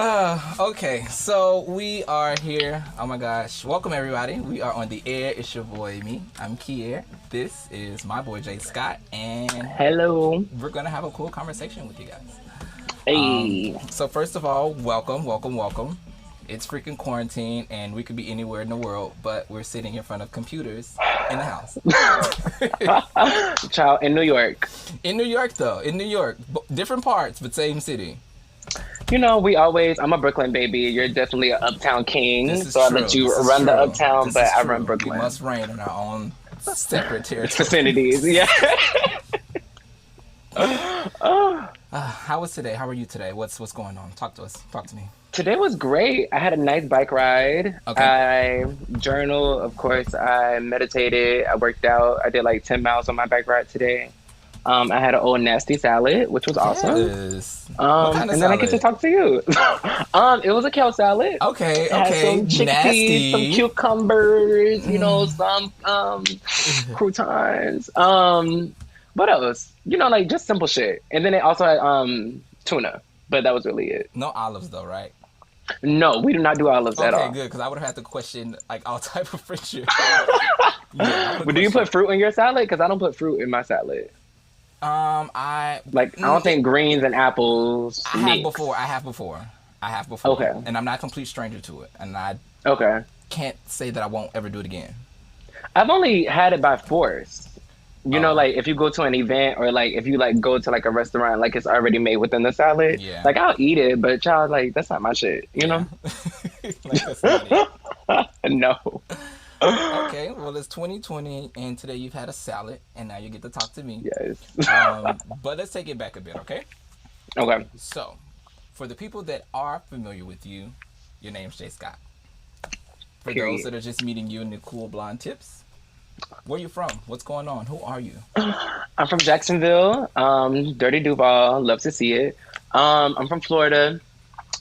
Okay, so we are here. Oh my gosh. Welcome everybody. We are on the air. It's your boy, me. I'm Kyere. This is my boy Jay Scott, and Hello. we're gonna have a cool conversation with you guys. Hey. So first of all, welcome. It's freaking quarantine and we could be anywhere in the world, but we're sitting in front of computers in the house. Child in New York. In New York though, in New York. Different parts, but same city. I'm a Brooklyn baby. You're definitely an uptown king. This is So I true. let you This is run the true. uptown, This but is I run true. We Brooklyn. must reign in our own separate Vicinities. territories. Yeah. How was today? How are you today? What's going on? Talk to us. Talk to me. Today was great. I had a nice bike ride. Okay. I journaled, of course. I meditated. I worked out. I did like 10 miles on my bike ride today. I had an old nasty salad, which was awesome. Yes. What kind of And then I get to salad? talk to you. It was a kale salad. Okay. It had Okay. some chickpeas, some Nasty. cucumbers, some croutons. What else? Like just simple shit. And then it also had tuna, but that was really it. No olives though, right? No, we do not do olives at Okay, all. good. Because I would have had to question like all type of friendship. Yeah. I would But do you question. put fruit in your salad? Because I don't put fruit in my salad. I Like I don't think greens and apples I have mix. before. I have before. Okay. And I'm not a complete stranger to it, and I Okay. can't say that I won't ever do it again. I've only had it by force. Oh. Like if you go to an event or like if you like go to like a restaurant, like it's already made within the salad. Yeah. Like I'll eat it, but child, like that's not my shit. Like that's not it. No. Okay, well it's 2020 and today you've had a salad and now you get to talk to me. Yes. But let's take it back a bit, okay? Okay. So, for the people that are familiar with you, your name's Jay Scott. For Period. those that are just meeting you in the cool blonde tips, where you from? What's going on? Who are you? I'm from Jacksonville. Dirty Duval. Love to see it. I'm from Florida.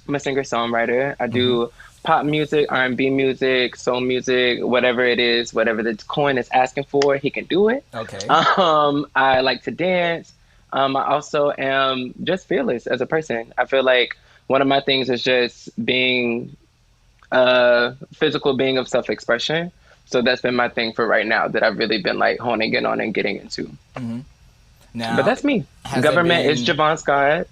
I'm a singer-songwriter. I do pop music, R&B music, soul music, whatever it is, whatever the coin is asking for, he can do it. Okay. I like to dance. I also am just fearless as a person. I feel like one of my things is just being a physical being of self-expression. So that's been my thing for right now that I've really been like honing in on and getting into. Now, But that's me. has there Government is been- Javon Scott,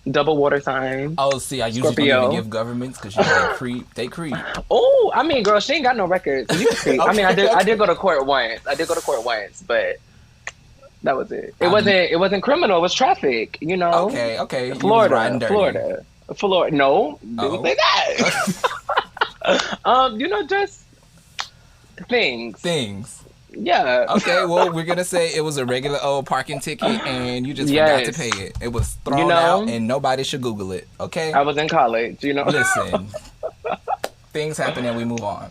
double water sign. Oh, see, I usually don't Scorpio. even give governments because you know they creep. Oh, I mean, girl, she ain't got no records. You can see. I mean, I Okay. did go to court once. But that was it. It Um, wasn't criminal. It was traffic. Okay. You was riding Florida, dirty. Florida. No, Oh. didn't say that. Just things. Things. Yeah. Okay, well, we're gonna say it was a regular old parking ticket, and you just forgot to Yes. pay it. It was thrown You know- out, and nobody should Google it. Okay. I was in college. Listen, things happen, and we move on.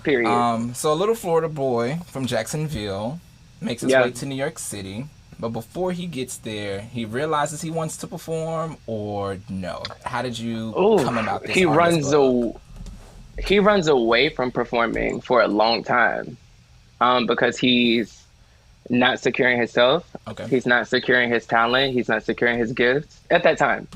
Period. So a little Florida boy from Jacksonville makes his Yeah. way to New York City, but before he gets there, he realizes he wants to perform, or no? How did you Ooh, come about this? he artist runs bug? he runs away from performing for a long time, because he's not securing himself. Okay. He's not securing his talent. He's not securing his gifts at that time.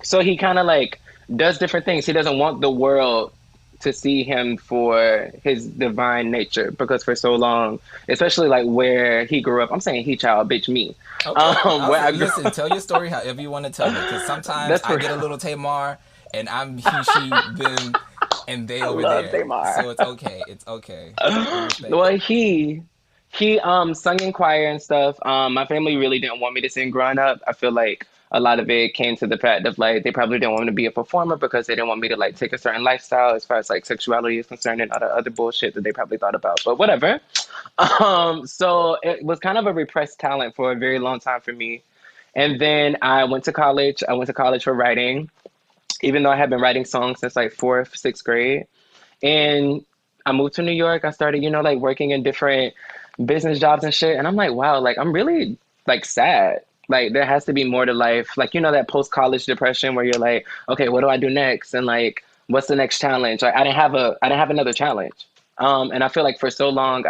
So he kind of like does different things. He doesn't want the world to see him for his divine nature, because for so long, especially like where he grew up, I'm saying he, child, bitch, me. Okay. Where I grew Listen, tell your story however you want to tell it, because sometimes That's I for- get a little Tamar, and I'm he, she, them, and they over love there. Tamar. So it's okay. It's okay. We respect Well, it. he sung in choir and stuff. My family really didn't want me to sing growing up. I feel like a lot of it came to the fact of like they probably didn't want me to be a performer because they didn't want me to like take a certain lifestyle as far as like sexuality is concerned and all the other bullshit that they probably thought about. But whatever. So it was kind of a repressed talent for a very long time for me. And then I went to college. I went to college for writing, even though I had been writing songs since like fourth, sixth grade. And I moved to New York. I started, like working in different business jobs and shit. And I'm like, wow, like I'm really like sad. Like there has to be more to life. Like, that post-college depression where you're like, okay, what do I do next? And like, what's the next challenge? Like I didn't have another challenge. And I feel like for so long,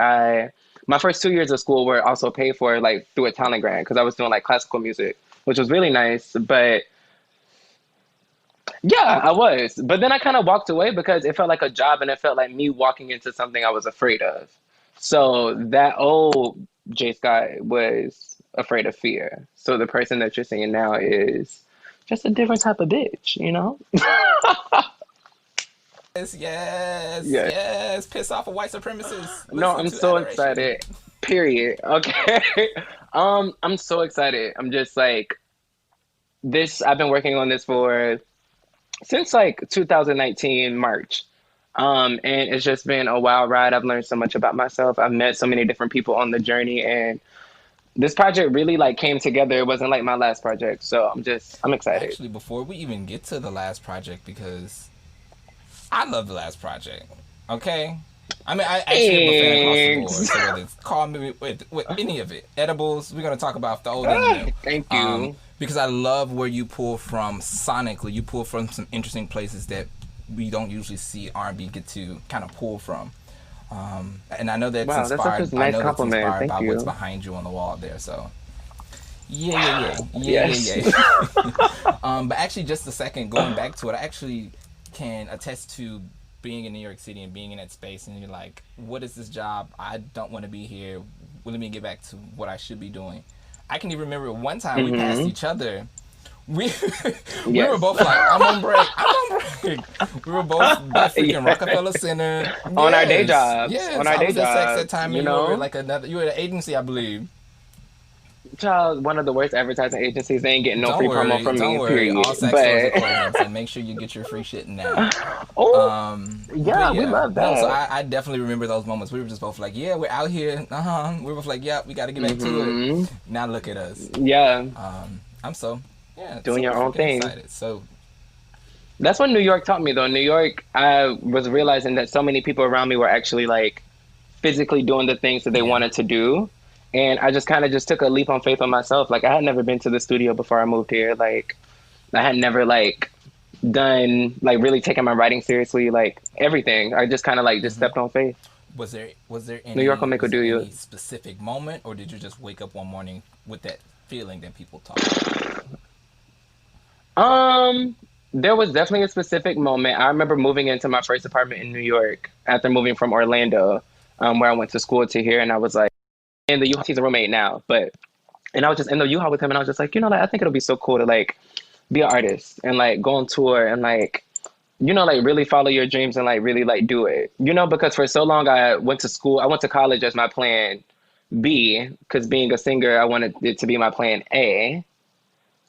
my first 2 years of school were also paid for like through a talent grant because I was doing like classical music, which was really nice. But Yeah, I was. But then I kind of walked away because it felt like a job and it felt like me walking into something I was afraid of. So that old J Scott was afraid of fear. So the person that you're seeing now is just a different type of bitch, you know? Yes, yes, Yeah. yes. Piss off a white supremacist. No, Listen I'm to so Adoration. excited. Period. Okay. I'm so excited. I'm just like this I've been working on this for since like 2019 March. And it's just been a wild ride. I've learned so much about myself. I've met so many different people on the journey, and this project really like came together. It wasn't like my last project, so I'm excited. Actually, before we even get to the last project, because I love the last project. Okay, I mean, I actually am a fan across the board. Thanks. So whether it's call me with any of it, edibles, we're gonna talk about the old and the new. Thank you. Because I love where you pull from sonically. You pull from some interesting places that we don't usually see R&B get to kind of pull from. And I know that's Wow, that's such inspired. a I nice know that's compliment. inspired Thank by what's you. behind you on the wall there. So yeah, yeah, yeah, Yes. yeah, yeah, yeah. But actually, just a second going back to it, I actually can attest to being in New York City and being in that space, and you're like, what is this job? I don't want to be here. Well, let me get back to what I should be doing. I can even remember one time we passed Mm-hmm. each other. We we were Yes. both like, I'm on break. I'm on break. We were both by freaking Yeah. Rockefeller Center. On our day Yes, jobs. On yes. our I day was at Sex that jobs. time, You and you were know? like another. You were at an agency, I believe. Child, one of the worst advertising agencies. They ain't getting no Don't free promo worry, from don't me, worry. All period. sex stores are But closing, so make sure you get your free shit now. oh, But yeah, we yeah, love no. So that. I definitely remember those moments. We were just both like, yeah, we're out here. We were both like, yeah, we got to get back to it. Hmm. Now look at us. Yeah, I'm so yeah, doing super your own freaking thing. excited. So That's what New York taught me, though. New York, I was realizing that so many people around me were actually like physically doing the things that they yeah. wanted to do. And I just kind of just took a leap on faith on myself. Like I had never been to the studio before I moved here. Like I had never like done like really taken my writing seriously, like everything. I just kind of like just hmm stepped on faith. New York will make a was do there you. any specific moment, or did you just wake up one morning with that feeling that people talk about? Um, there was definitely a specific moment. I remember moving into my first apartment in New York after moving from Orlando, where I went to school to here, and I was like, in the U-Haul, he's a roommate now, but and I was just in the U-Haul with him, and I was just like, like I think it'll be so cool to like be an artist and like go on tour and like like really follow your dreams and like really like do it. Because for so long I went to school, I went to college as my plan B, because being a singer, I wanted it to be my plan A,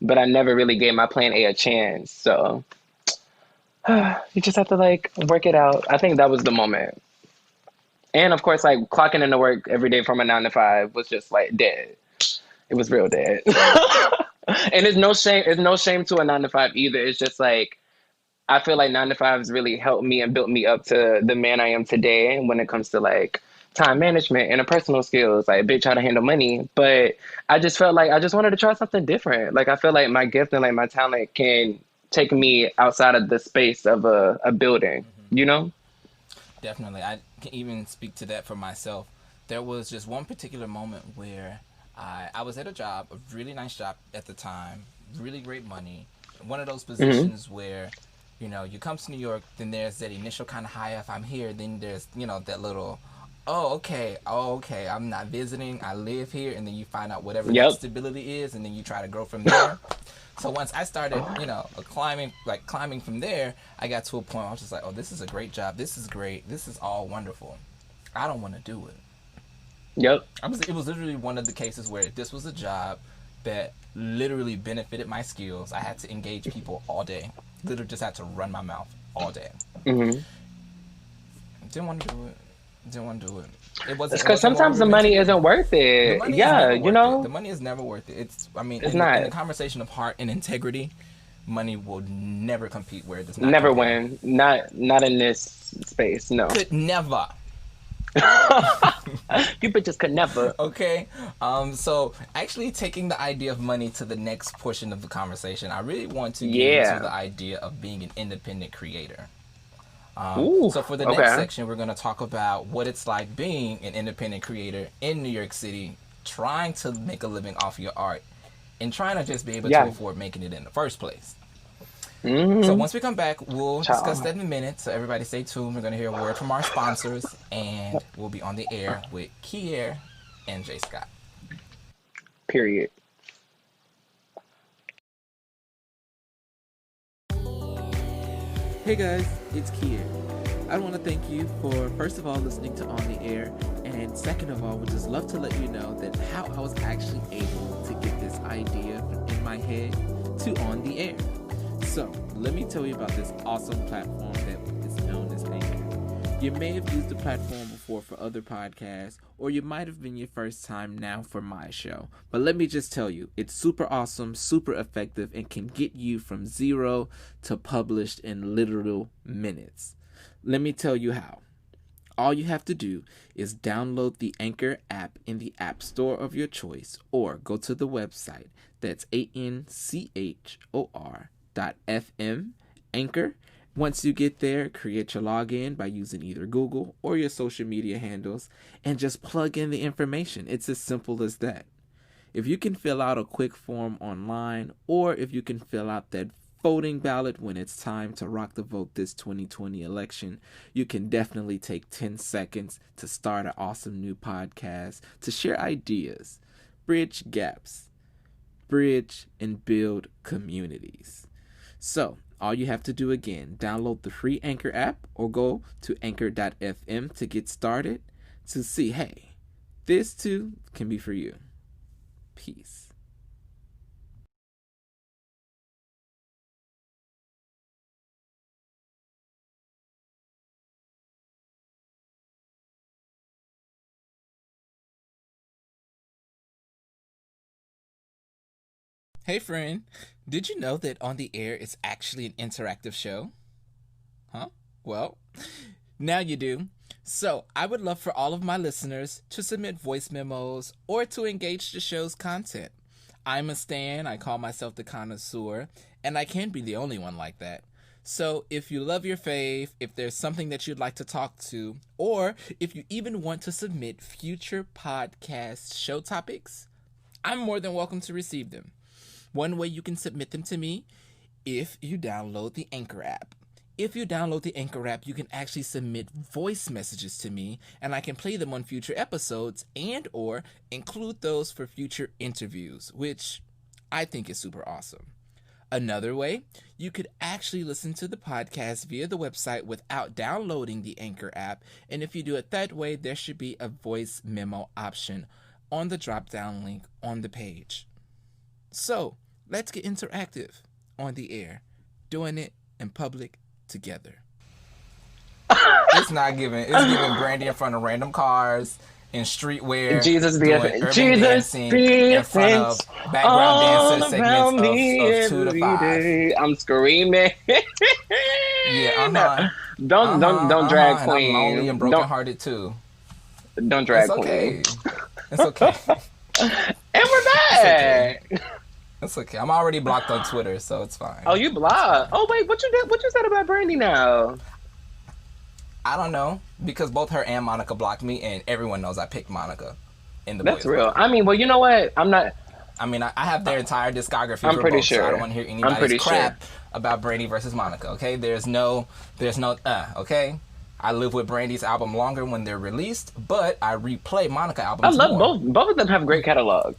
but I never really gave my plan A a chance. So you just have to like work it out. I think that was the moment. And of course, like clocking into work every day from a 9 to 5 was just like dead. It was real dead. And it's no shame. It's no shame to a 9 to 5 either. It's just like I feel like 9 to 5s really helped me and built me up to the man I am today when it comes to like time management and personal skills, like bitch how to handle money. But I just felt like I just wanted to try something different. Like I feel like my gift and like my talent can take me outside of the space of a building, you know? Definitely. I can even speak to that for myself. There was just one particular moment where I was at a job, a really nice job at the time, really great money. One of those Hmm. positions where, you come to New York, then there's that initial kind of high if I'm here, then there's, that little, oh, okay, I'm not visiting, I live here, and then you find out whatever that Yep. stability is, and then you try to grow from there. So once I started, climbing from there, I got to a point where I was just like, oh, this is a great job. This is great. This is all wonderful. I don't want to do it. Yep. It was literally one of the cases where this was a job that literally benefited my skills. I had to engage people all day. Literally just had to run my mouth all day. Hmm. Didn't want to do it. Didn't want to do it. It's It because wasn't what we sometimes were the meant to money do. isn't worth The it. money is Yeah, never you worth it. The know? money is never worth it. It's In the not. conversation of heart and integrity, money will never compete where it does not Never compare. win. Not in this space, no. Could never. You bitches could never. Okay. So actually taking the idea of money to the next portion of the conversation, I really want to get into Yeah. the idea of being an independent creator. Ooh, So for the next okay. section, we're going to talk about what it's like being an independent creator in New York City, trying to make a living off your art, and trying to just be able to Yeah. afford making it in the first place. So Mm-hmm. once we come back, we'll discuss Ciao. that in a minute. So everybody stay tuned. We're going to hear a word from our sponsors, and we'll be on the air with Kyere and J. Scott. Period. Hey guys, it's Kyere. I want to thank you for, first of all, listening to On the Air, and second of all, would just love to let you know that how I was actually able to get this idea in my head to On the Air. So, let me tell you about this awesome platform that is known as Anchor. You may have used the platform before for other podcasts, or you might have been your first time now for my show. But let me just tell you, it's super awesome, super effective, and can get you from zero to published in literal minutes. Let me tell you how. All you have to do is download the Anchor app in the App Store of your choice, or go to the website. That's anchor.fm, Anchor. Once you get there, create your login by using either Google or your social media handles and just plug in the information. It's as simple as that. If you can fill out a quick form online, or if you can fill out that voting ballot when it's time to rock the vote this 2020 election, you can definitely take 10 seconds to start an awesome new podcast, to share ideas, bridge gaps, bridge and build communities. So, all you have to do again, download the free Anchor app or go to anchor.fm to get started to see, hey, this too can be for you. Peace. Hey, friend, did you know that On the Air is actually an interactive show? Huh? Well, now you do. So, I would love for all of my listeners to submit voice memos or to engage the show's content. I'm a stan, I call myself the Connoisseur, and I can't be the only one like that. So, if you love your fave, if there's something that you'd like to talk to, or if you even want to submit future podcast show topics, I'm more than welcome to receive them. One way you can submit them to me, if you download the Anchor app. If you download the Anchor app, you can actually submit voice messages to me, and I can play them on future episodes and or include those for future interviews, which I think is super awesome. Another way, you could actually listen to the podcast via the website without downloading the Anchor app, and if you do it that way, there should be a voice memo option on the drop-down link on the page. So, let's get interactive on the air, doing it in public together. It's not giving. It's giving Brandy in front of random cars in streetwear, Jesus be doing a urban Jesus dancing be in a front of saint background all dancer segments around me of 2 to every 5. day. I'm screaming. Yeah, Don't drag and I'm lonely and Queen. brokenhearted too. Don't It's drag Queen. okay. It's okay. And we're It's okay. back. It's okay. I'm already blocked on Twitter, so it's fine. Oh, you blocked. Oh wait, what you did? What you said about Brandy now? I don't know, because both her and Monica blocked me, and everyone knows I picked Monica in the That's boys' real. vote. I mean, well, you know what? I'm not. I mean, I have their entire discography I'm for pretty both, so I sure. don't want to hear I'm pretty anybody's crap about Brandy versus Monica. Okay, there's no, okay. I live with Brandy's album longer when they're released, but I replay Monica I albums love more. both. Both of them have great catalogs.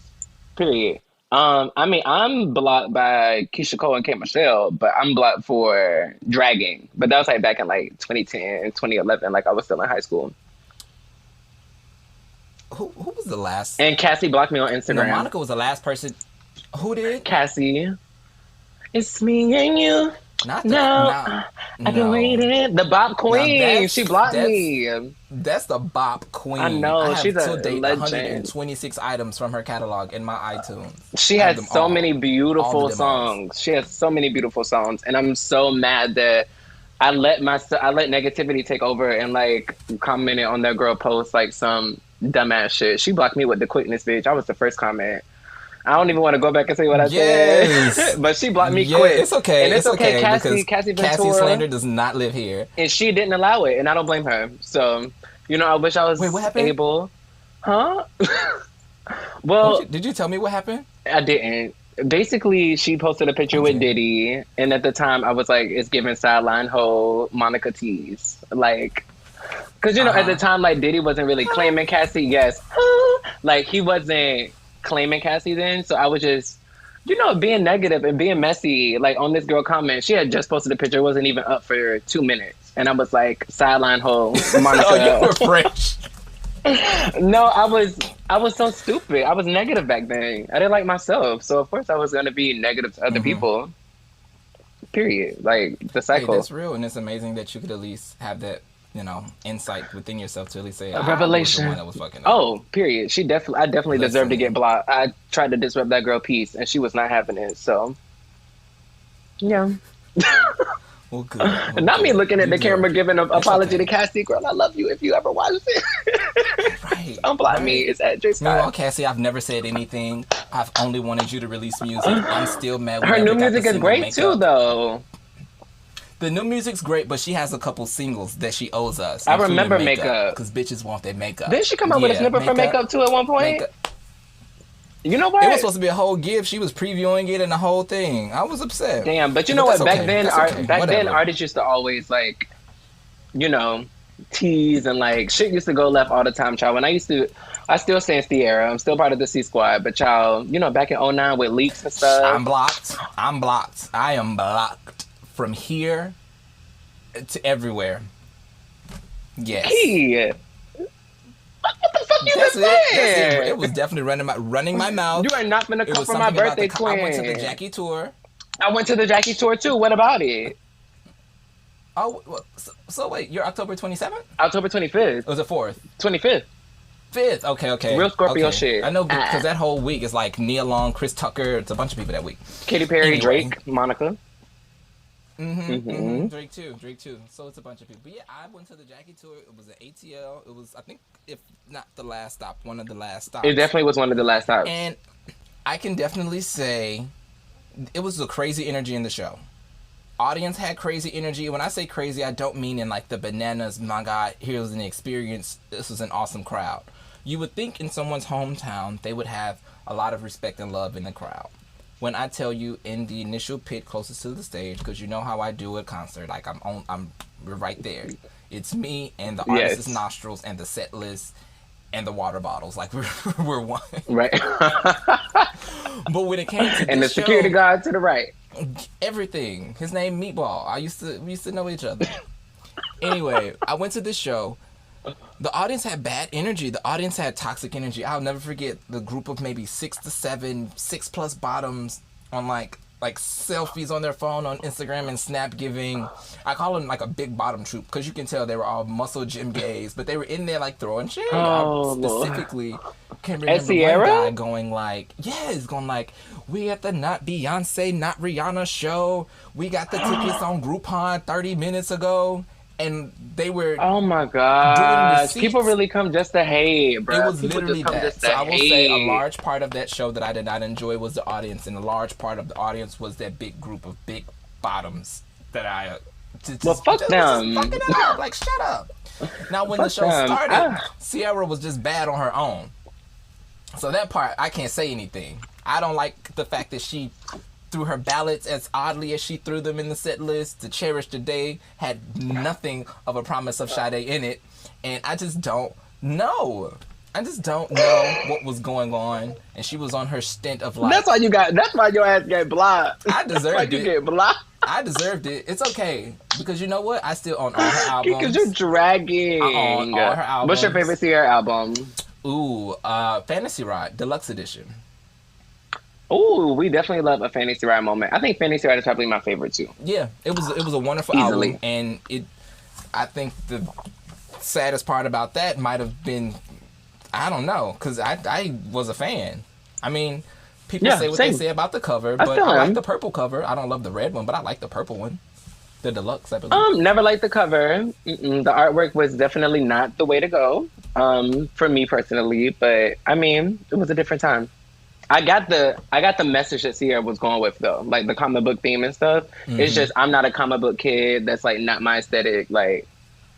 Period. I mean, I'm blocked by Keisha Cole and K. Michelle, but I'm blocked for dragging. But that was like back in like 2010, 2011, like I was still in high school. Who was the last? And Cassie blocked me on No, Instagram. Monica was the last person. Who did? Cassie, it's me and you. Not the. No, Not, I've been no. waiting. The Bop Queen, that's- she blocked that's- me. That's the bop queen. I know, I have she's a to date legend. 126 items from her catalog in my iTunes. She I have has them so all. many All beautiful the demos. songs. She has so many beautiful songs, and I'm so mad that I let negativity take over and like commented on that girl post like some dumbass shit. She blocked me with the quickness, bitch. I was the first comment. I don't even want to go back and say what I Yes. said, but she blocked me Yeah, quick. it's okay. And it's okay. because Cassie Cassie Ventura, Slander does not live here. and she didn't allow it, and I don't blame her. So, you know, I wish I was Wait, what happened? able. Huh? Well, Did you tell me what happened? I didn't. Basically, she posted a picture with Okay. Diddy, and at the time, I was like, "It's giving sideline hoe Monica tease." Like, because Uh at the huh. time, like Diddy wasn't really claiming Cassie. Yes, like he wasn't claiming Cassie then. So I was just, being negative and being messy. Like on this girl comment, she had just posted a picture, it wasn't even up for 2 minutes, and I was like, "Sideline hoe Oh, you Monica." were fresh. No, I was so stupid. I was negative back then. I didn't like myself, so of course I was gonna be negative to other people. Period. Like the Hey, cycle. that's real, and it's amazing that you could at least have that, insight within yourself to at least say, A I was the one revelation. that was fucking up. Oh, period. I definitely deserve to get Listen. blocked. I tried to disrupt that girl peace, and she was not having it. So yeah. Well, good. Well, Not me good. looking at You the camera good. giving an It's apology to okay. Cassie. Girl, I love you if you ever watch it. Right. Don't block me. Right. It's at J Scott. Meanwhile, Cassie, I've never said anything. I've only wanted you to release music. I'm still mad we Her new never got the music is single great too, Makeup. though. The new music's great, but she has a couple singles that she owes us, I including remember Makeup, Makeup. because bitches want their makeup. Didn't she come out with a Yeah, snippet for Makeup too at one point? Makeup. You know It was what? supposed to be a whole gift. She was previewing it and the whole thing. I was upset. Damn, but you know But what? that's Back okay. then, That's okay. back then, Whatever. artists used to always like, you know, tease and like shit used to go left all the time, child. I still stay in Sierra. I'm still part of the C Squad, but child, back in '09 with leaks and I'm stuff. blocked. I'm blocked. I am blocked from here to everywhere. Yes. Hey, what the fuck you That's been it. That's it. saying? It was definitely running my mouth. You are not gonna It come was for my something about birthday I went to the twin. Jackie tour. I went to the Jackie tour too. What about it? Oh, well, so wait, you're October 27th? October 25th, Or was it 4th? 25th. 5th. Okay. Real Scorpio okay. shit. I know because that whole week is like Nia Long, Chris Tucker. It's a bunch of people that week. Katy Perry, Anyway. Drake, Monica. Drake too. So it's a bunch of people. But yeah, I went to the Jackie tour. It was an ATL. It was, I think, if not the last stop, one of the last stops. It definitely was one of the last times. And I can definitely say it was a crazy energy in the show. Audience had crazy energy. When I say crazy, I don't mean in like the bananas, my God, here's an experience. This was an awesome crowd. You would think in someone's hometown, they would have a lot of respect and love in the crowd. When I tell you in the initial pit closest to the stage, because you know how I do a concert, like we're right there. It's me and the artist's Yes. nostrils and the set list and the water bottles. Like we're one. Right. But when it came to And the this security show, guard to the right. everything. His name Meatball. We used to know each other. Anyway, I went to this show. The audience had bad energy. The audience had toxic energy. I'll never forget the group of maybe 6 to 7, 6+ bottoms on like selfies on their phone on Instagram and Snap giving. I call them like a big bottom troop because you can tell they were all muscle gym gays, but they were in there like throwing shit. Oh, I Lord. specifically can remember Sierra? one guy going like, we at the not Beyonce, not Rihanna show. We got the tickets on Groupon 30 minutes ago. And they were Oh my Doing gosh. receipts. People really come just to hate, bro. it was People literally just come that. just So to I will say a hate. large part of that show that I did not enjoy was the audience, and a large part of the audience was that big group of big bottoms that I Well, fuck them. fucking it up. Like, shut up. Now, when the Fuck show them. started, Sierra was just bad on her own. So that part, I can't say anything. I don't like the fact that she threw her ballots as oddly as she threw them in the set list. To Cherish the Day had nothing of a promise of Sade in it. And I just don't know. I just don't know what was going on. And she was on her stint of like, That's why your ass get blocked. I That's why deserved you it. get blocked. I deserved it. It's okay. Because you know what? I still own all her albums. Because you're dragging. I own all her What's your albums. favorite Sierra album? Ooh, Fantasy Ride, Deluxe Edition. Ooh, we definitely love a Fantasy Ride moment. I think Fantasy Ride is probably my favorite too. Yeah, it was a wonderful Easily. album, and I think the saddest part about that might have been, I don't know, because I was a fan. I mean, people Yeah, say what same. they say about the cover, I but feel I like him. the purple cover. I don't love the red one, but I like the purple one, the deluxe, I believe. Never liked the cover. The artwork was definitely not the way to go. For me personally, but I mean, it was a different time. I got the message that Sierra was going with though, like the comic book theme and stuff. It's just I'm not a comic book kid. That's like not my aesthetic. Like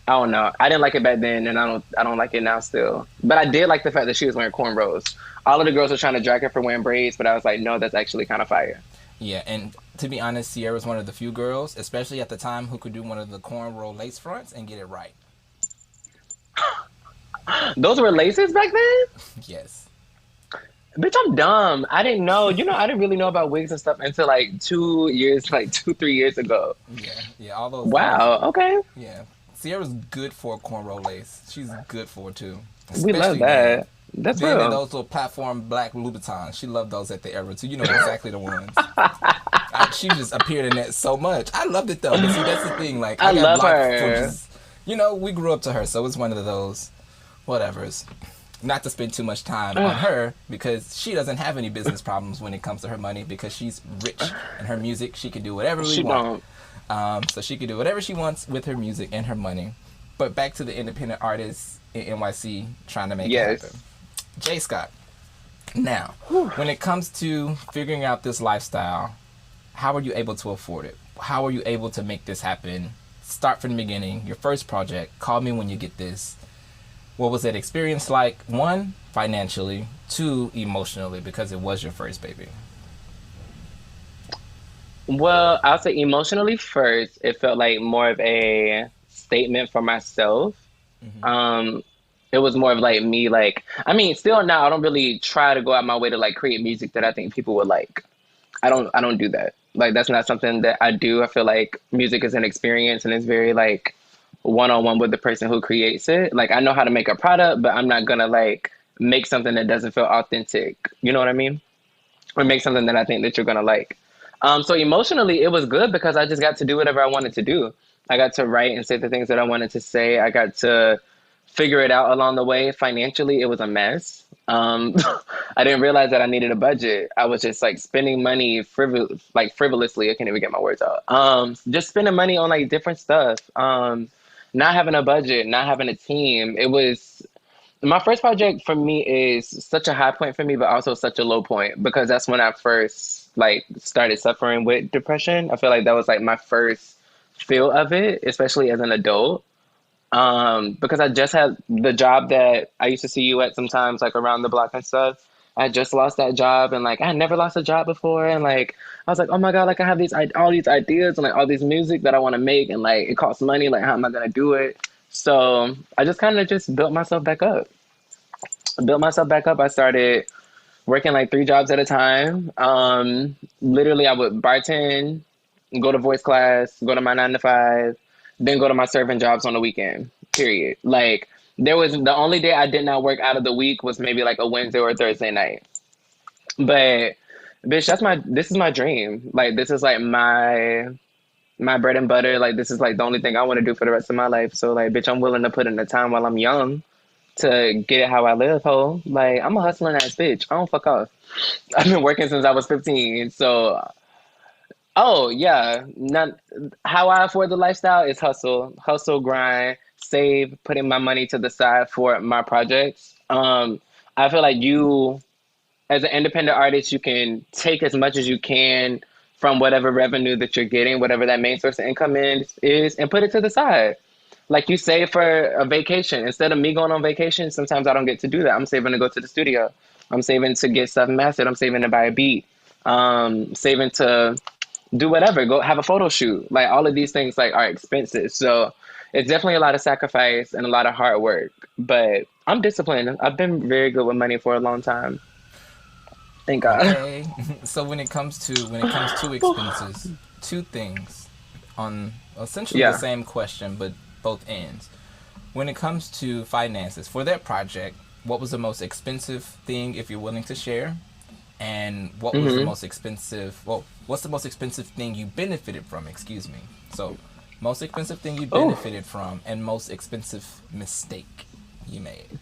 I don't know. I didn't like it back then, and I don't like it now still. But I did like the fact that she was wearing cornrows. All of the girls were trying to drag her for wearing braids, but I was like, no, that's actually kind of fire. Yeah, and to be honest, Kyere was one of the few girls, especially at the time, who could do one of the cornrow lace fronts and get it right. Those were laces back then? Yes. Bitch, I'm dumb. I didn't know. I didn't really know about wigs and stuff until like 2 years, like 2, 3 years ago. Yeah, all those. Wow. Okay. Yeah, Sierra's good for a cornrow lace. She's good for it too, We love especially then. that. That's Then in real. those little platform black Louboutins, she loved those at the era too. You know exactly the ones. She just appeared in that so much. I loved it though. But see, that's the thing. Like I I got love blocked for her. just, we grew up to her, so it's one of those, whatevers. Not to spend too much time on her because she doesn't have any business problems when it comes to her money because she's rich in her music. She can do whatever we She want. don't. So she can do whatever she wants with her music and her money. But back to the independent artists in NYC trying to make it Yes. happen. J. Scott. Now, when it comes to figuring out this lifestyle, how are you able to afford it? How are you able to make this happen? Start from the beginning. Your first project. Call me when you get this. What was that experience like? One, financially. Two, emotionally, because it was your first baby. Well, I'll say emotionally first, it felt like more of a statement for myself. Mm-hmm. Um, it was more of like me, like, I mean, still now, I don't really try to go out my way to like create music that I think people would like. I don't do that. Like, that's not something that I do. I feel like music is an experience and it's very like one-on-one with the person who creates it. Like, I know how to make a product, but I'm not gonna like make something that doesn't feel authentic. You know what I mean? Or make something that I think that you're gonna like. So emotionally, it was good because I just got to do whatever I wanted to do. I got to write and say the things that I wanted to say. I got to figure it out along the way. Financially, it was a mess. I didn't realize that I needed a budget. I was just like spending money frivolously. I can't even get my words out. Just spending money on like different stuff. Not having a budget, not having a team. It was my first project for me is such a high point for me, but also such a low point because that's when I first like started suffering with depression. I feel like that was like my first feel of it, especially as an adult. Because I just had the job that I used to see you at sometimes, like around the block and stuff. I just lost that job, and like I had never lost a job before, and like I was like, oh my god, like I have all these ideas and like all these music that I want to make, and like it costs money. Like how am I gonna do it? So I just kind of just built myself back up. I started working like 3 jobs at a time. Literally, I would bartend, go to voice class, go to my 9 to 5, then go to my serving jobs on the weekend. Period. Like there was the only day I did not work out of the week was maybe like a Wednesday or a Thursday night. But bitch, this is my dream. Like this is like my bread and butter. Like this is like the only thing I want to do for the rest of my life. So like bitch, I'm willing to put in the time while I'm young to get it how I live, ho. Like I'm a hustling ass bitch. I don't fuck off. I've been working since I was 15. So oh yeah, not how I afford the lifestyle is hustle, grind, save, putting my money to the side for my projects. I feel like you, as an independent artist, you can take as much as you can from whatever revenue that you're getting, whatever that main source of income is, and put it to the side. Like you save for a vacation. Instead of me going on vacation, sometimes I don't get to do that. I'm saving to go to the studio. I'm saving to get stuff mastered. I'm saving to buy a beat. Saving to do whatever, go have a photo shoot. Like all of these things like are expensive. So it's definitely a lot of sacrifice and a lot of hard work. But I'm disciplined. I've been very good with money for a long time. Thank God. Okay. So when it comes to expenses, two things on essentially the Yeah. same question, but both ends. When it comes to finances for that project, what was the most expensive thing, if you're willing to share? And what was the most expensive? Well, what's the most expensive thing you benefited from? Excuse me. So, most expensive thing you benefited from, and most expensive mistake you made.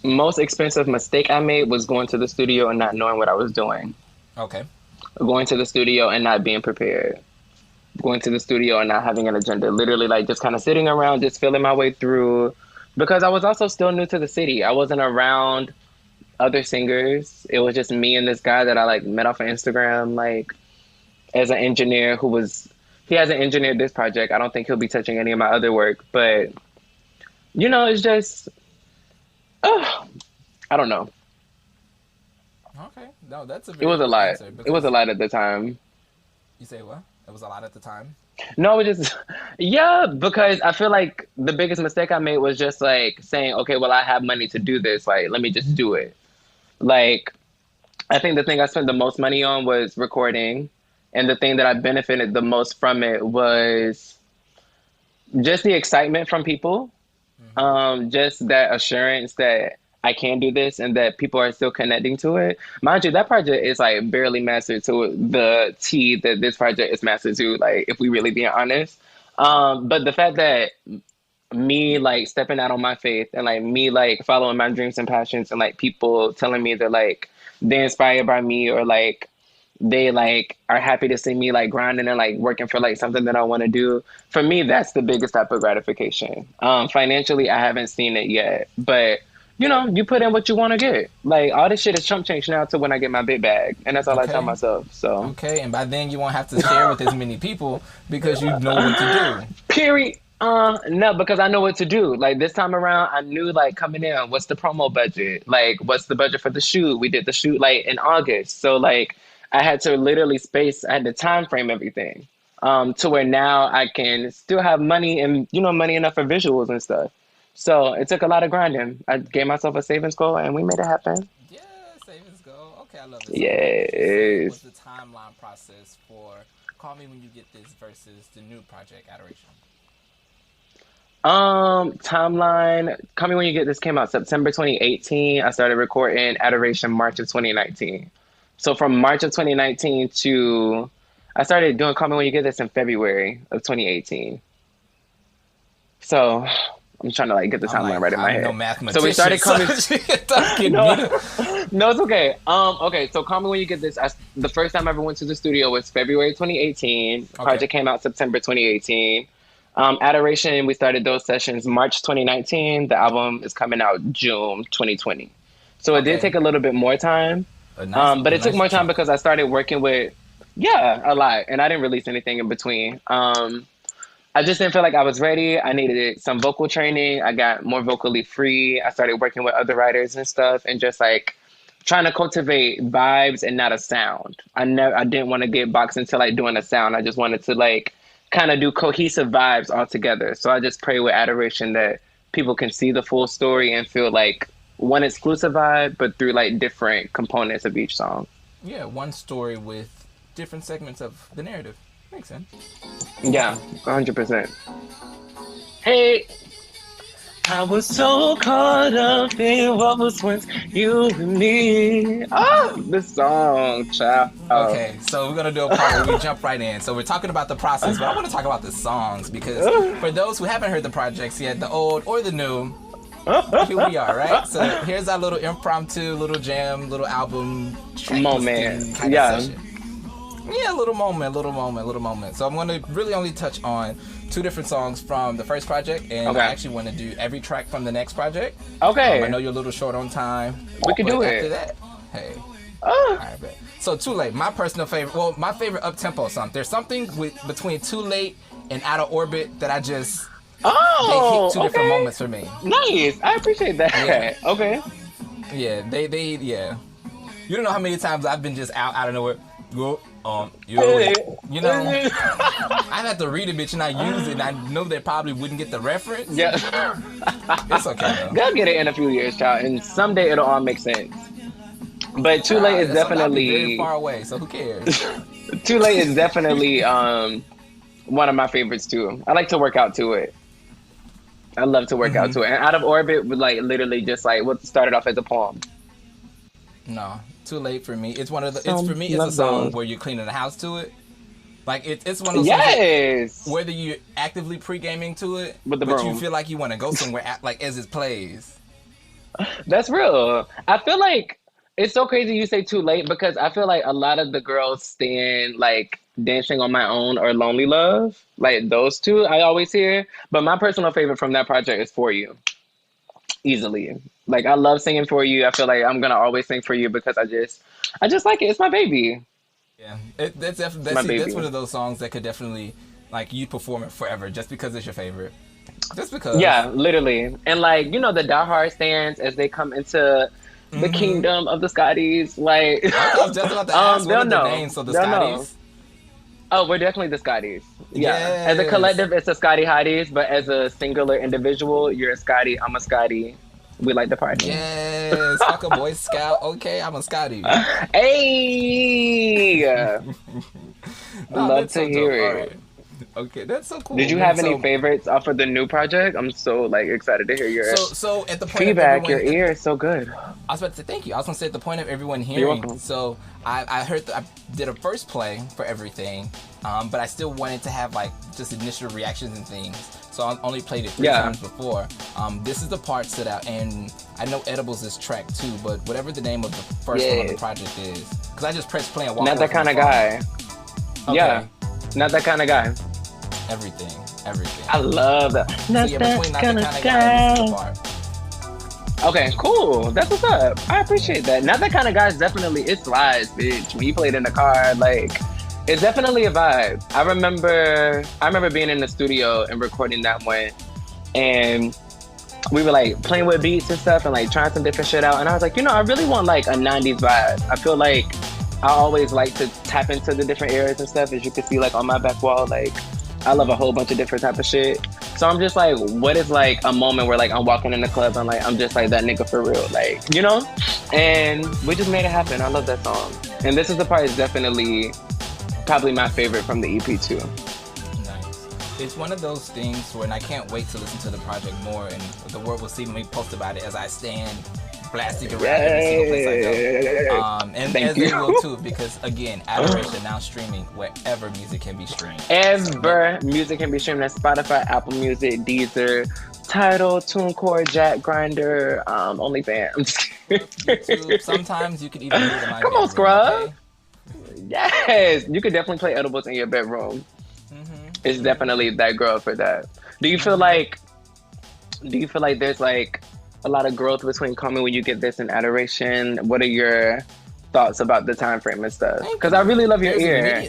Most expensive mistake I made was going to the studio and not knowing what I was doing. Okay. Going to the studio and not being prepared. Going to the studio and not having an agenda. Literally, like just kind of sitting around, just feeling my way through. Because I was also still new to the city. I wasn't around other singers. It was just me and this guy that I like met off of Instagram, like as an engineer who was He hasn't engineered this project. I don't think he'll be touching any of my other work. But it's just, I don't know. Okay, no, that's a It very was a good lot. answer It was a because lot at the time. you say what? It was a lot at the time. No, it just, yeah, because I feel like the biggest mistake I made was just like saying, okay, well, I have money to do this. Like, let me just do it. Like, I think the thing I spent the most money on was recording. And the thing that I benefited the most from it was just the excitement from people. Hmm. Just that assurance that I can do this and that people are still connecting to it. Mind you, that project is like barely mastered to the T that this project is mastered to, like, if we really being honest. But the fact that me like stepping out on my faith and like me like following my dreams and passions and like people telling me that like they're inspired by me or like they like are happy to see me like grinding and like working for like something that I want to do. For me, that's the biggest type of gratification. Financially, I haven't seen it yet, but you put in what you want to get. Like all this shit is chump change now to when I get my big bag, and that's all I tell Okay, myself. So, okay, and by then you won't have to share with as many people because you know what to do. period. No, because I know what to do. Like this time around, I knew like coming in, what's the promo budget? Like, what's the budget for the shoot? We did the shoot like in August, so like I had to literally space. I had to time frame everything, to where now I can still have money and money enough for visuals and stuff. So it took a lot of grinding. I gave myself a savings goal, and we made it happen. Yeah, savings go. Okay, I love it. So, what would you say was Yes. the timeline process for "Call Me When You Get This" versus the new project "Adoration"? Timeline. Call Me When You Get This came out September 2018. I started recording Adoration March of 2019. So from March of 2019 to I started doing Call Me When You Get This in February of 2018. So I'm trying to like get the I'm timeline like, right in my I'm no head. So we mathematician, started so coming. don't get No, me to. no, it's okay. Okay, so Call Me When You Get This. The first time I ever went to the studio was February 2018. Okay, Project came out September 2018. Adoration, we started those sessions March 2019. The album is coming out June 2020. So it did okay, take a little bit more time, but a it took nice more time chunk. because I started working with, yeah, a lot, and I didn't release anything in between. I just didn't feel like I was ready. I needed some vocal training. I got more vocally free. I started working with other writers and stuff, and just like trying to cultivate vibes and not a sound. I didn't want to get boxed into like doing a sound. I just wanted to like kind of do cohesive vibes all together. So I just pray with adoration that people can see the full story and feel like one exclusive vibe, but through like different components of each song. Yeah, one story with different segments of the narrative. Makes sense. Yeah, 100%. Hey, I was so caught up in what was once you and me. This song, child. Okay, so we're gonna do a part where we jump right in. So we're talking about the process, but I want to talk about the songs because for those who haven't heard the projects yet, the old or the new, here we are, right? So here's our little impromptu, little jam, little album track listing Moment. kind of Yeah. session. Yeah, little moment, little moment, little moment. So I'm going to really only touch on two different songs from the first project, and Okay. I actually want to do every track from the next project. Okay. I know you're a little short on time. We can but do after it. that, hey. Ah. Alright, bet. So Too Late, my personal favorite. Well, my favorite up tempo song. There's something between Too Late and Out of Orbit that I just they Oh, hit two different okay. moments for me. Nice. I appreciate that. Yeah. Okay. Yeah, they yeah. You don't know how many times I've been just out of nowhere. Go you know. I have to read a bitch and I use it. And I know they probably wouldn't get the reference. Yeah. It's okay though. They'll get it in a few years, child, and someday it'll all make sense. But Too Late is So I'll be very definitely far away. So who cares? Too Late is definitely one of my favorites too. I like to work out to it. I love to work out to it. And Out of Orbit would like literally just like what started off as a poem. No, Too Late for me. It's one of the. It's Some for me. It's a love song those. where you're cleaning the house to it. Like it's one of those songs Yes. that whether you're actively pre-gaming to it, With the but broom. you feel like you want to go somewhere like as it plays. That's real. I feel like it's so crazy you say Too Late because I feel like a lot of the girls stand like Dancing on My Own or Lonely Love. Like those two I always hear. But my personal favorite from that project is For You. Easily. Like I love singing For You. I feel like I'm gonna always sing For You because I just like it. It's my baby. Yeah, that's My see, that's baby. one of those songs that could definitely Like you perform it forever just because it's your favorite. Just because. Yeah, literally. And like, you know, the diehard stands as they come into the kingdom of the Scotties, like Okay, I was just about to ask what they'll are the know. names of the They'll know. Scotties? Oh, we're definitely the Scotties. Yeah. As a Yes. collective, it's a Scotty Hotties, but as a singular individual, you're a Scotty, I'm a Scotty. We like to party. Yes. Fuck a Boy Scout. Okay, I'm a Scotty. Hey! No, Love that's to so hear dope. All it. right. Okay, that's so cool. Did you Man, have any so, favorites off of the new project? I'm so like excited to hear your so at the point feedback. of Your everyone, ear is so good. I was about to say thank you. I was gonna say at the point of everyone You're hearing. welcome. So I heard I did a first play for everything, but I still wanted to have like just initial reactions and things. So I only played it 3 times before. This is the part stood out, and I know Edibles is track 2, but whatever the name of the first one on the project is, because I just pressed play and walk Not away that from kind the of phone. guy. Okay. Yeah, not that kind of guy. Everything. I love that. So Not yeah, that between not kind the of kind of guy, this is the guy. part. Okay, cool. That's what's up. I appreciate that. Not that kind of guy is definitely, it slides, bitch. When you play it in the car, like, it's definitely a vibe. I remember being in the studio and recording that one, and we were like playing with beats and stuff and like trying some different shit out. And I was like, you know, I really want like a 90s vibe. I feel like I always like to tap into the different eras and stuff. As you can see, like on my back wall, like I love a whole bunch of different type of shit. So I'm just like, what is like a moment where like I'm walking in the club and like I'm just like that nigga for real, like, you know? And we just made it happen. I love that song. And This Is the Part is definitely probably my favorite from the EP too. Nice. It's one of those things when I can't wait to listen to the project more, and the world will see me post about it as I stand blasting around every single place I go. And Thank as you. they will too, because again, Adoration now streaming wherever music can be streamed. Ever music can be streamed on Spotify, Apple Music, Deezer, Tidal, TuneCore, Jack Grinder, OnlyFans. YouTube. Sometimes you can even do it in my Come on, bedroom, Scrub. okay? Yes, you could definitely play Edibles in your bedroom. It's definitely that girl for that. Do you feel like there's like a lot of growth between coming when you get this and Adoration? What are your thoughts about the time frame and stuff? Because I really love your ear.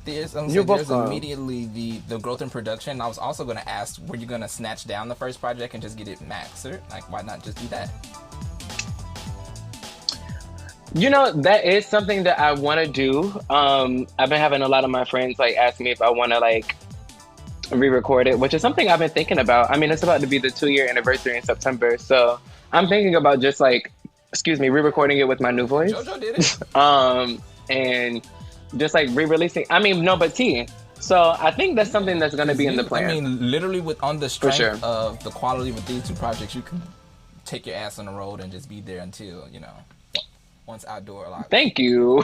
There's welcome. immediately the growth in production. I was also going to ask, were you going to snatch down the first project and just get it mastered? Like, why not just do that? You know, that is something that I want to do. I've been having a lot of my friends like ask me if I want to like re-record it, which is something I've been thinking about. I mean, it's about to be the 2-year anniversary in September, so I'm thinking about just like, re-recording it with my new voice. JoJo did it. And just like re-releasing. I mean, no, but So I think that's something that's going to be in the plan. I mean, literally on the strength sure. of the quality with these 2 projects, you can take your ass on the road and just be there until, once outdoor a lot. Thank you.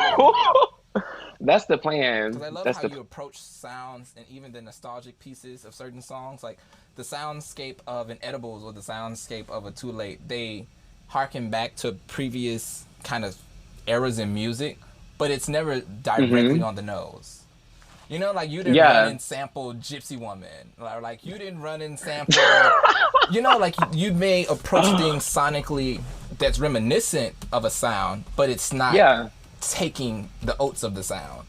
That's the plan. Because I love That's how you approach sounds and even the nostalgic pieces of certain songs. Like the soundscape of an Edibles or the soundscape of a Too Late, they harken back to previous kind of eras in music, but it's never directly on the nose. Like you didn't run and sample Gypsy Woman. Like you didn't run and sample, like you may approach things sonically that's reminiscent of a sound, but it's not taking the oats of the sound.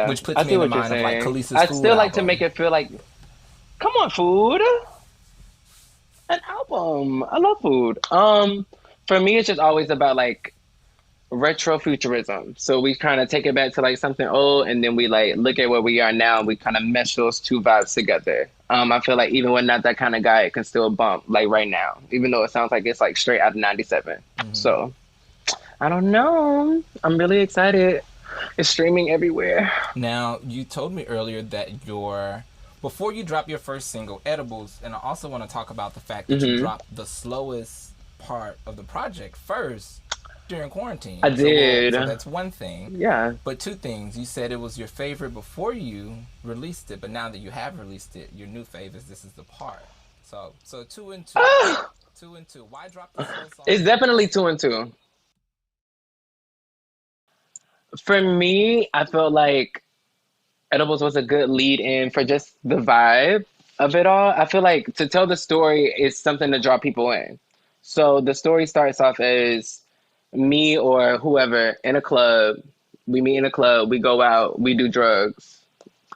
Which puts me in the mind of like Khaleesi's I'd Food still like to album. make it feel like, come on, Food. An album. I love Food. For me, it's just always about like retro futurism. So we kind of take it back to like something old, and then we like look at where we are now, and we kind of mesh those 2 vibes together. I feel like even when Not That Kind of Guy, it can still bump like right now, even though it sounds like it's like straight out of '97. So I don't know. I'm really excited. It's streaming everywhere. Now, you told me earlier that before you drop your first single, Edibles, and I also want to talk about the fact that you dropped the slowest part of the project first during quarantine. I did. So that's one thing. Yeah. But 2 things. You said it was your favorite before you released it, but now that you have released it, your new fave is This Is the Part. So 2 and 2. 2 and 2. Why drop the slow song? It's definitely 2 and 2. For me, I felt like Edibles was a good lead in for just the vibe of it all. I feel like to tell the story is something to draw people in. So the story starts off as me or whoever in a club. We meet in a club, we go out, we do drugs.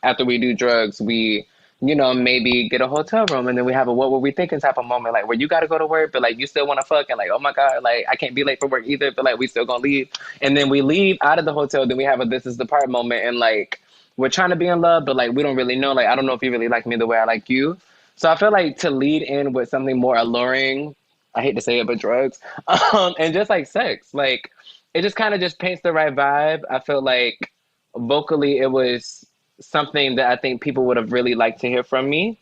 after we do drugs, we, maybe get a hotel room, and then we have a what were we thinking type of moment, like where you got to go to work, but like you still want to fuck, and like, oh my God, like I can't be late for work either, but like we still gonna leave. And then we leave out of the hotel, then we have a this is the part moment, and like we're trying to be in love, but like we don't really know, like I don't know if you really like me the way I like you. So I feel like to lead in with something more alluring, I hate to say it, but drugs, and just like sex, like it just kind of just paints the right vibe. I feel like vocally it was something that I think people would have really liked to hear from me.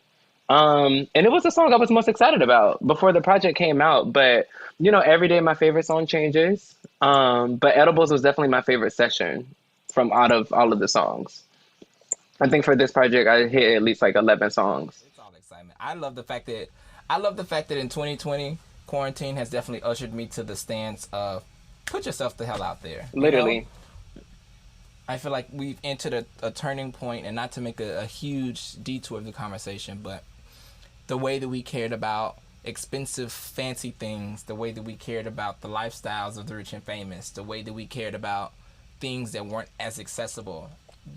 And it was the song I was most excited about before the project came out. But, every day my favorite song changes. But Edibles was definitely my favorite session from out of all of the songs. I think for this project, I hit at least like 11 songs. It's all excitement. I love the fact that in 2020, quarantine has definitely ushered me to the stance of put yourself the hell out there. Literally. I feel like we've entered a turning point, and not to make a huge detour of the conversation, but the way that we cared about expensive, fancy things, the way that we cared about the lifestyles of the rich and famous, the way that we cared about things that weren't as accessible,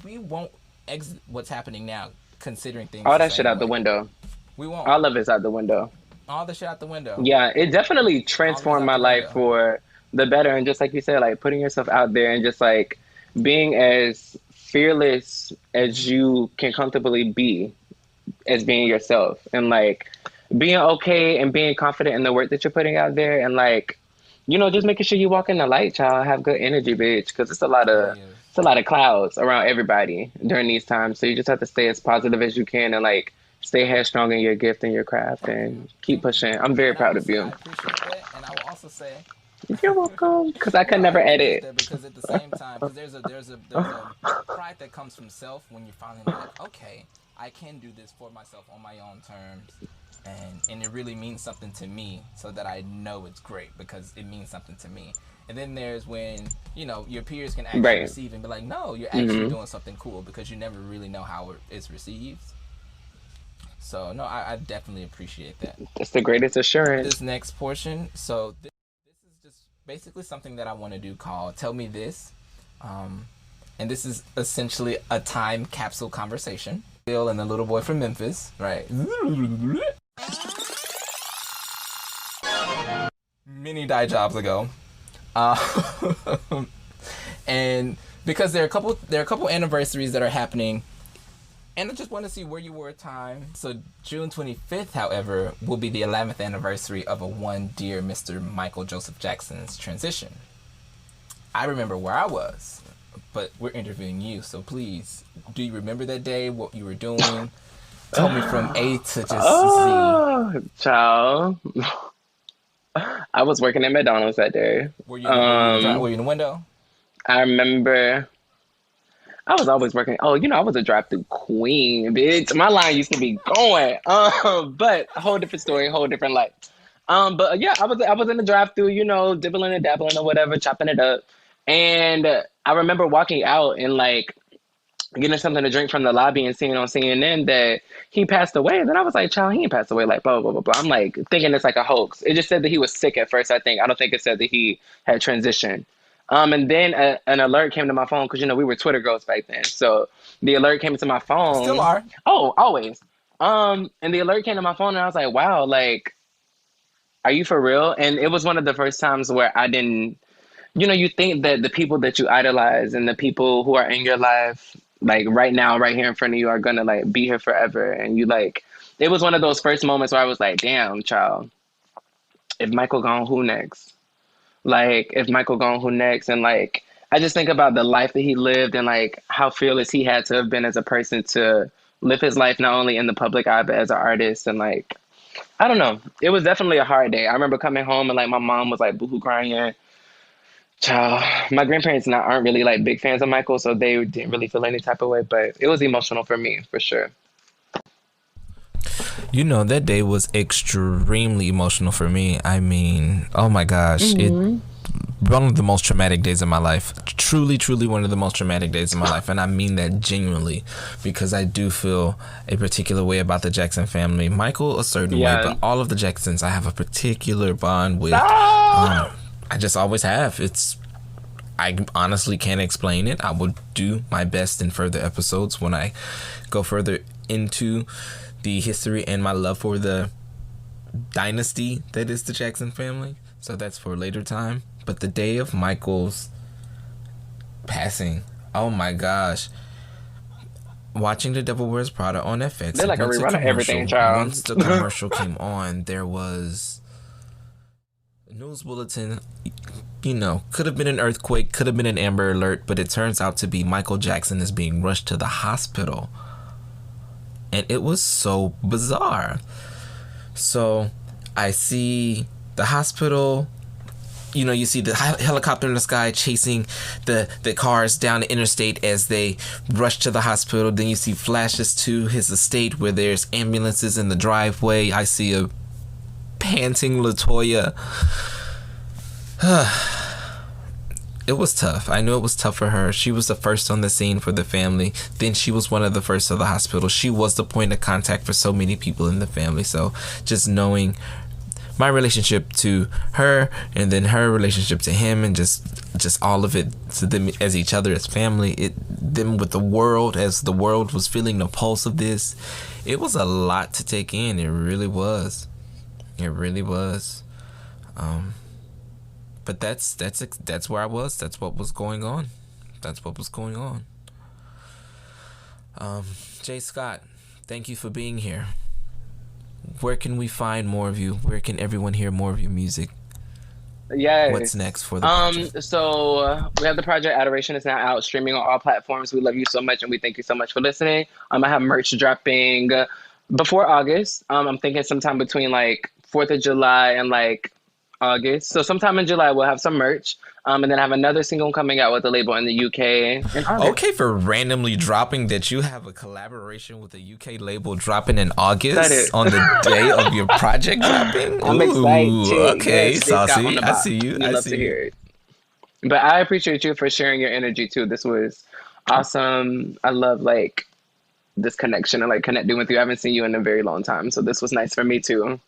we won't exit what's happening now, considering things. All that shit out the window. We won't. All of it's out the window. All the shit out the window. Yeah, it definitely transformed my life for the better. And just like you said, like putting yourself out there and just like being as fearless as you can comfortably be as being yourself, and like being okay and being confident in the work that you're putting out there, and like, just making sure you walk in the light, child, have good energy, bitch, because it's a lot of clouds around everybody during these times. So you just have to stay as positive as you can and like stay headstrong in your gift and your craft and keep pushing. I'm very proud of you. I appreciate that, and I will also say you're welcome, because I could never edit. Because at the same time, because there's a pride that comes from self when you're finally like, okay, I can do this for myself on my own terms, and it really means something to me, so that I know it's great because it means something to me. And then there's when your peers can actually receive and be like, no, you're actually doing something cool, because you never really know how it's received. So no, I definitely appreciate that. It's the greatest assurance. This next portion, so this is just basically something that I want to do called Tell Me This. And this is essentially a time capsule conversation. Bill and the little boy from Memphis, right? Many die jobs ago. And because there are a couple anniversaries that are happening, and I just want to see where you were at time. So June 25th, however, will be the 11th anniversary of a one dear Mr. Michael Joseph Jackson's transition. I remember where I was, but we're interviewing you, so please, do you remember that day, what you were doing? Tell me from A to just Z. Child. I was working at McDonald's that day. Were you in the window? I remember I was always working. Oh, I was a drive-through queen, bitch. My line used to be going. But a whole different story, whole different life. But yeah, I was in the drive-through, dibbling and dabbling or whatever, chopping it up. And I remember walking out and like getting something to drink from the lobby and seeing on CNN that he passed away. And then I was like, child, he ain't passed away, like blah, blah, blah, blah. I'm like thinking it's like a hoax. It just said that he was sick at first, I think. I don't think it said that he had transitioned. And then an alert came to my phone because, we were Twitter girls back then. So the alert came to my phone. Still are. Oh, always. And the alert came to my phone and I was like, wow, like, are you for real? And it was one of the first times where I didn't, you think that the people that you idolize and the people who are in your life, like right now, right here in front of you, are going to like be here forever. And you like, it was one of those first moments where I was like, damn, child, if Michael gone, who next? Like, if Michael gone, who next? And like, I just think about the life that he lived and like how fearless he had to have been as a person to live his life, not only in the public eye, but as an artist. And like, I don't know. It was definitely a hard day. I remember coming home and like my mom was like boohoo crying. Child, my grandparents aren't really like big fans of Michael, so they didn't really feel any type of way, but it was emotional for me, for sure. That day was extremely emotional for me. I mean, oh my gosh, one of the most traumatic days of my life. Truly, truly one of the most traumatic days of my life. And I mean that genuinely, because I do feel a particular way about the Jackson family. Michael, a certain way, but all of the Jacksons, I have a particular bond with. I just always have. I honestly can't explain it. I will do my best in further episodes when I go further into the history and my love for the dynasty that is the Jackson family. So that's for a later time. But the day of Michael's passing, oh my gosh. Watching The Devil Wears Prada on FX. They're like a rerun of everything, child. Once the commercial came on, there was a news bulletin. You know, could have been an earthquake, could have been an Amber Alert, but it turns out to be Michael Jackson is being rushed to the hospital. And it was so bizarre. So I see the hospital. You know, you see the helicopter in the sky chasing the cars down the interstate as they rush to the hospital. Then you see flashes to his estate where there's ambulances in the driveway. I see a panting LaToya. It was tough. I knew it was tough for her. She was the first on the scene for the family. Then she was one of the first to the hospital. She was the point of contact for so many people in the family. So just knowing my relationship to her and then her relationship to him and just all of it to them as each other as family, them with the world as the world was feeling the pulse of this, it was a lot to take in. It really was. It really was. But that's where I was. That's what was going on. That's what was going on. Jay Scott, thank you for being here. Where can we find more of you? Where can everyone hear more of your music? Yeah. What's next for the project? So we have the project Adoration is now out, streaming on all platforms. We love you so much, and we thank you so much for listening. I have merch dropping before August. I'm thinking sometime between like 4th of July and like August. So sometime in July we'll have some merch. And then I have another single coming out with a label in the UK in August. Okay, for randomly dropping that you have a collaboration with a UK label dropping in August on the day of your project dropping. I'm excited. Okay, yes, saucy. I see you. I love to hear it. But I appreciate you for sharing your energy too. This was awesome. I love like this connection and like connecting with you. I haven't seen you in a very long time, so this was nice for me too.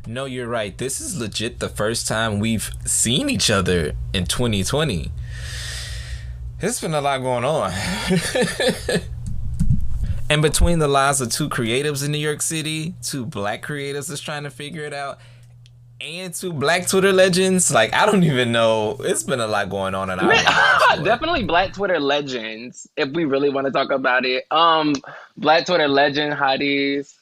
No, you're right. This is legit the first time we've seen each other in 2020. There's been a lot going on. And between the lives of two creatives in New York City, two black creatives that's trying to figure it out, and two black Twitter legends, like, I don't even know. It's been a lot going on in our lives. Definitely black Twitter legends, if we really want to talk about it. Black Twitter legend hotties.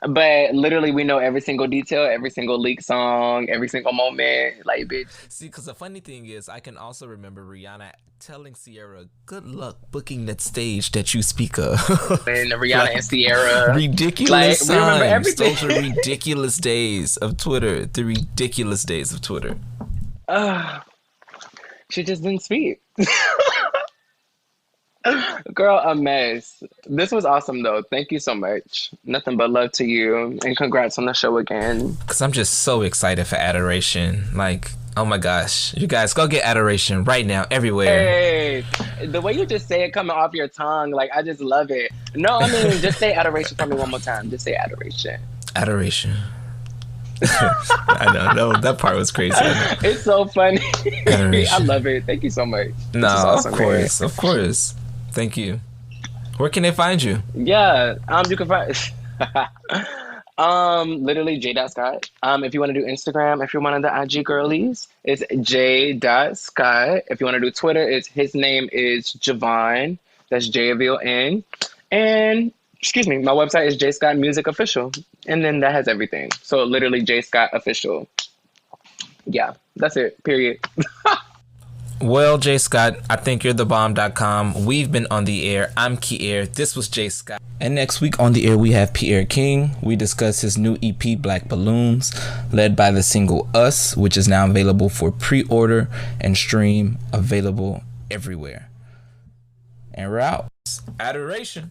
But literally, we know every single detail, every single leak song, every single moment. Like, bitch. See, because the funny thing is, I can also remember Rihanna telling Sierra, "Good luck booking that stage that you speak of." And Rihanna and Sierra. Ridiculous we remember times. everything. Those are ridiculous days of Twitter. The ridiculous days of Twitter. She just didn't speak. Girl, a mess. This was awesome, though. Thank you so much. Nothing but love to you. And congrats on the show again. Because I'm just so excited for Adoration. Like, oh my gosh. You guys, go get Adoration right now, everywhere. Hey, the way you just say it coming off your tongue, like, I just love it. No, I mean, just say Adoration for me one more time. Just say Adoration. Adoration. I know. No, that part was crazy. It's so funny. Adoration. I love it. Thank you so much. No, awesome, of course. Man. Of course. Thank you. Where can they find you? Yeah, you can find literally J.Scott. If you want to do Instagram, if you're one of the IG girlies, it's J.Scott. If you want to do Twitter, his name is Javon. That's Javon. And excuse me, my website is J Scott Music Official. And then that has everything. So literally J Scott Official. Yeah, that's it. Period. Well, Jay Scott, I think you're thebomb.com. We've been on the air. I'm Kyere. This was Jay Scott. And next week on the air, we have Pierre King. We discuss his new EP, Black Balloons, led by the single Us, which is now available for pre-order and stream, available everywhere. And we're out. Adoration.